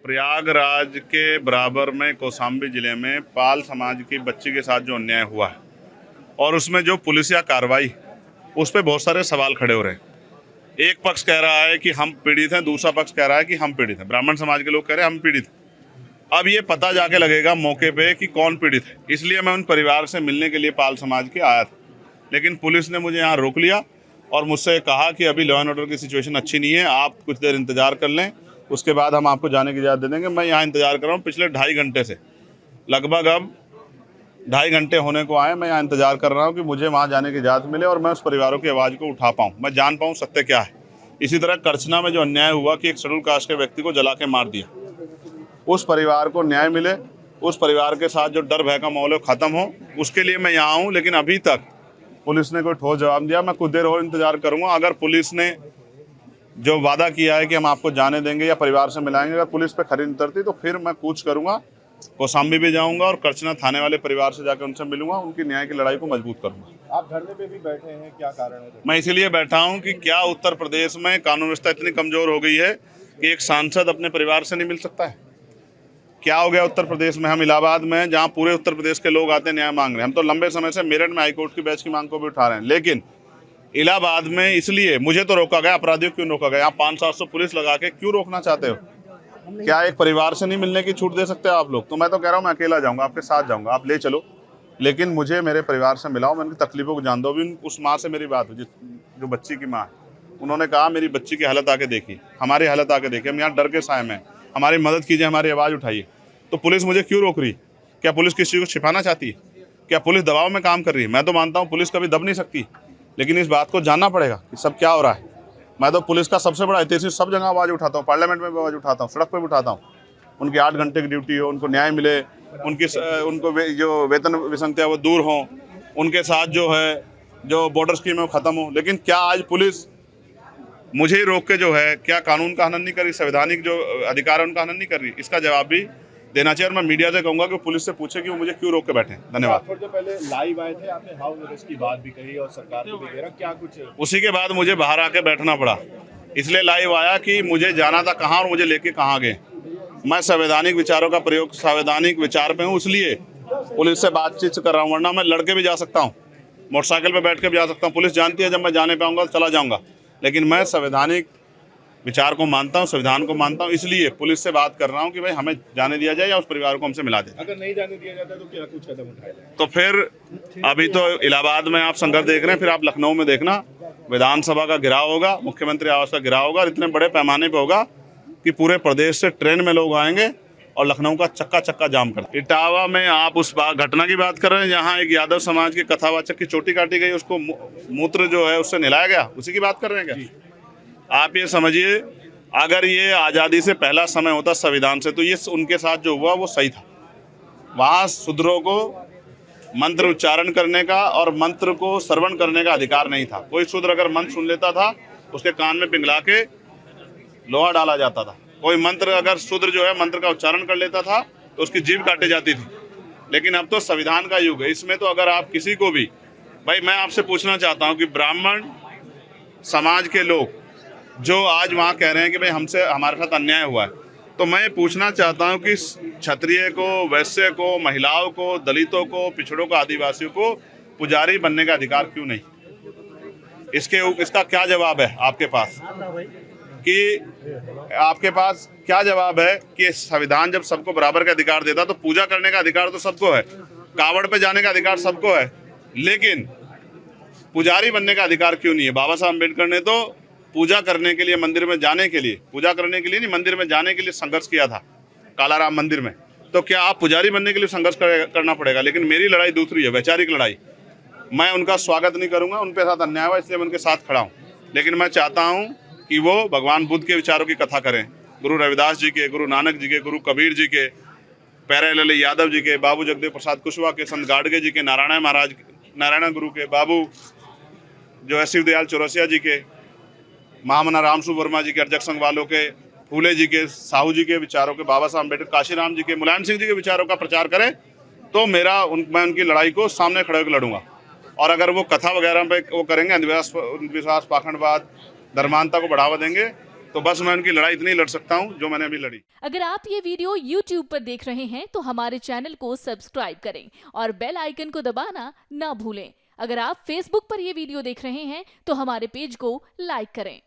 प्रयागराज के बराबर में कौशाम्बी जिले में पाल समाज की बच्ची के साथ जो अन्याय हुआ है और उसमें जो पुलिसिया कार्रवाई, उस पर बहुत सारे सवाल खड़े हो रहे हैं। एक पक्ष कह रहा है कि हम पीड़ित हैं, दूसरा पक्ष कह रहा है कि हम पीड़ित हैं। ब्राह्मण समाज के लोग कह रहे हैं हम पीड़ित हैं। अब ये पता जाके लगेगा मौके पे कि कौन पीड़ित है। इसलिए मैं उन परिवार से मिलने के लिए पाल समाज के आया था, लेकिन पुलिस ने मुझे यहाँ रोक लिया और मुझसे कहा कि अभी लॉ एंड ऑर्डर की सिचुएशन अच्छी नहीं है, आप कुछ देर इंतजार कर लें, उसके बाद हम आपको जाने की इजाज़त दे देंगे। मैं यहाँ इंतजार कर रहा हूँ पिछले 2.5 घंटे से, लगभग अब 2.5 घंटे होने को आए। मैं यहाँ इंतजार कर रहा हूँ कि मुझे वहाँ जाने की इजाज़त मिले और मैं उस परिवारों की आवाज़ को उठा पाऊँ, मैं जान पाऊँ सत्य क्या है। इसी तरह करछना में जो अन्याय हुआ कि एक शेड्यूल कास्ट के व्यक्ति को जला के मार दिया, उस परिवार को न्याय मिले, उस परिवार के साथ जो डर भय का माहौल है खत्म हो, उसके लिए मैं यहाँ हूँ। लेकिन अभी तक पुलिस ने कोई ठोस जवाब दिया। मैं कुछ देर और इंतजार करूँगा। अगर पुलिस ने जो वादा किया है कि हम आपको जाने देंगे या परिवार से मिलाएंगे, अगर पुलिस पे खरी उतरती तो फिर मैं कूच करूँगा, कौशाम्बी भी जाऊँगा और करछना थाने वाले परिवार से जाकर उनसे मिलूंगा, उनकी न्याय की लड़ाई को मजबूत करूँगा। आप धरने पे भी बैठे हैं, क्या कारण है? मैं इसीलिए बैठा हूँ कि क्या उत्तर प्रदेश में कानून व्यवस्था इतनी कमजोर हो गई है कि एक सांसद अपने परिवार से नहीं मिल सकता है? क्या हो गया उत्तर प्रदेश में? हम इलाहाबाद में, जहाँ पूरे उत्तर प्रदेश के लोग आते हैं न्याय मांग रहे हैं, हम तो लंबे समय से मेरठ में हाईकोर्ट की बेंच की मांग को भी उठा रहे हैं, लेकिन इलाहाबाद में इसलिए मुझे तो रोका गया। अपराधियों क्यों रोका गया? यहाँ 500-700 पुलिस लगा के क्यों रोकना चाहते हो? क्या एक परिवार से नहीं मिलने की छूट दे सकते हो आप लोग? तो मैं तो कह रहा हूँ मैं अकेला जाऊँगा, आपके साथ जाऊँगा, आप ले चलो, लेकिन मुझे मेरे परिवार से मिलाओ, मैं उनकी तकलीफों को जान दो। अभी उस माँ से मेरी बात हुई जो बच्ची की माँ है, उन्होंने कहा मेरी बच्ची की हालत आके देखी, हमारी हालत आके देखी, हम यहाँ डर के साए में, हमारी मदद कीजिए, हमारी आवाज़ उठाइए। तो पुलिस मुझे क्यों रोक रही? क्या पुलिस किसी चीज़ को छिपाना चाहती है? क्या पुलिस दबाव में काम कर रही है? मैं तो मानता हूँ पुलिस कभी दब नहीं सकती, लेकिन इस बात को जानना पड़ेगा कि सब क्या हो रहा है। मैं तो पुलिस का सबसे बड़ा हितैषी, सब जगह आवाज़ उठाता हूँ, पार्लियामेंट में भी आवाज़ उठाता हूँ, सड़क पर भी उठाता हूँ। उनकी 8 घंटे की ड्यूटी हो, उनको न्याय मिले, उनको जो वेतन विसंगतियाँ वो दूर हों, उनके साथ जो है जो बॉर्डर स्कीम है वो ख़त्म हो। लेकिन क्या आज पुलिस मुझे ही रोक के जो है क्या कानून का हनन नहीं कर रही, संवैधानिक जो अधिकार है उनका हनन नहीं कर रही? इसका जवाब भी देना चाहिए। और मैं मीडिया से कहूँगा कि पुलिस से पूछे कि वो मुझे क्यों रोक के बैठे। धन्यवाद। थोड़ी देर पहले लाइव आए थे, आपने हाउस अरेस्ट की बात भी कही और सरकार को भी घेरा, क्या कुछ? उसी के बाद मुझे बाहर आके बैठना पड़ा, इसलिए लाइव आया कि मुझे जाना था कहाँ और मुझे लेके कहाँ गए। मैं संवैधानिक विचारों का प्रयोग, संवैधानिक विचार पे हूँ, इसलिए पुलिस से बातचीत कर रहा हूँ, वरना मैं लड़के भी जा सकता हूँ, मोटरसाइकिल पे बैठ के भी जा सकता हूँ। पुलिस जानती है जब मैं जाने पाऊंगा तो चला जाऊंगा, लेकिन मैं संवैधानिक विचार को मानता हूँ, संविधान को मानता हूँ, इसलिए पुलिस से बात कर रहा हूँ कि भाई हमें जाने दिया जाए या उस परिवार को हमसे मिला दे। अगर नहीं जाने दिया जाता तो क्या कुछ कदम उठाए? तो फिर अभी तो इलाहाबाद में आप संघर्ष देख रहे हैं, फिर आप लखनऊ में देखना, विधानसभा का घेराव होगा, मुख्यमंत्री आवास का घेराव होगा, और इतने बड़े पैमाने पर होगा कि पूरे प्रदेश से ट्रेन में लोग आएंगे और लखनऊ का चक्का चक्का जाम कर। इटावा में आप उस घटना की बात कर रहे हैं जहाँ एक यादव समाज के कथावाचक की चोटी काटी गई, उसको मूत्र जो है उससे नहलाया गया, उसी की बात कर रहे हैं क्या? आप ये समझिए, अगर ये आज़ादी से पहला समय होता संविधान से, तो ये उनके साथ जो हुआ वो सही था। वहाँ शूद्रों को मंत्र उच्चारण करने का और मंत्र को श्रवण करने का अधिकार नहीं था। कोई शूद्र अगर मंत्र सुन लेता था, उसके कान में पिघला के लोहा डाला जाता था। कोई मंत्र अगर शूद्र जो है मंत्र का उच्चारण कर लेता था तो उसकी जीभ काटी जाती थी। लेकिन अब तो संविधान का युग है, इसमें तो अगर आप किसी को भी, भाई मैं आपसे पूछना चाहता हूँ कि ब्राह्मण समाज के लोग जो आज वहाँ कह रहे हैं कि भाई हमसे, हमारे साथ अन्याय हुआ है, तो मैं पूछना चाहता हूँ कि क्षत्रिय को, वैश्य को, महिलाओं को, दलितों को, पिछड़ों को, आदिवासियों को पुजारी बनने का अधिकार क्यों नहीं? इसका क्या जवाब है आपके पास? कि आपके पास क्या जवाब है कि संविधान जब सबको बराबर का अधिकार देता तो पूजा करने का अधिकार तो सबको है, कावड़ पे जाने का अधिकार सबको है, लेकिन पुजारी बनने का अधिकार क्यों नहीं है? बाबा साहब अम्बेडकर ने तो पूजा करने के लिए, मंदिर में जाने के लिए, पूजा करने के लिए नहीं, मंदिर में जाने के लिए संघर्ष किया था, कालाराम मंदिर में। तो क्या आप पुजारी बनने के लिए संघर्ष करना पड़ेगा? लेकिन मेरी लड़ाई दूसरी है, वैचारिक लड़ाई। मैं उनका स्वागत नहीं करूंगा, उनके साथ अन्याय हुआ इसलिए मैं उनके साथ खड़ा हूँ, लेकिन मैं चाहता हूँ कि वो भगवान बुद्ध के विचारों की कथा करें, गुरु रविदास जी के, गुरु नानक जी के, गुरु कबीर जी के, प्यारेलाल यादव जी के, बाबू जगदेव प्रसाद कुशवाहा के, संत गाडगे जी के, नारायण महाराज, नारायण गुरु के, बाबू जो है शिवदयाल चौरसिया जी के, महामना रामसु वर्मा जी के, अर्जक संघ वालों के, फूले जी के, साहू जी के विचारों के, बाबा साहब अम्बेडकर, काशीराम जी के, मुलायम सिंह जी के विचारों का प्रचार करें, तो मैं उनकी लड़ाई को सामने खड़े होकर लड़ूंगा। और अगर वो कथा वगैरह पे वो करेंगे, अंधविश्वास, पाखंडवाद, धर्मांता को बढ़ावा देंगे, तो बस मैं उनकी लड़ाई इतनी लड़ सकता हूँ जो मैंने अभी लड़ी। अगर आप ये वीडियो YouTube पर देख रहे हैं तो हमारे चैनल को सब्सक्राइब करें और बेल आइकन को दबाना ना भूलें। अगर आप Facebook पर ये वीडियो देख रहे हैं तो हमारे पेज को लाइक करें।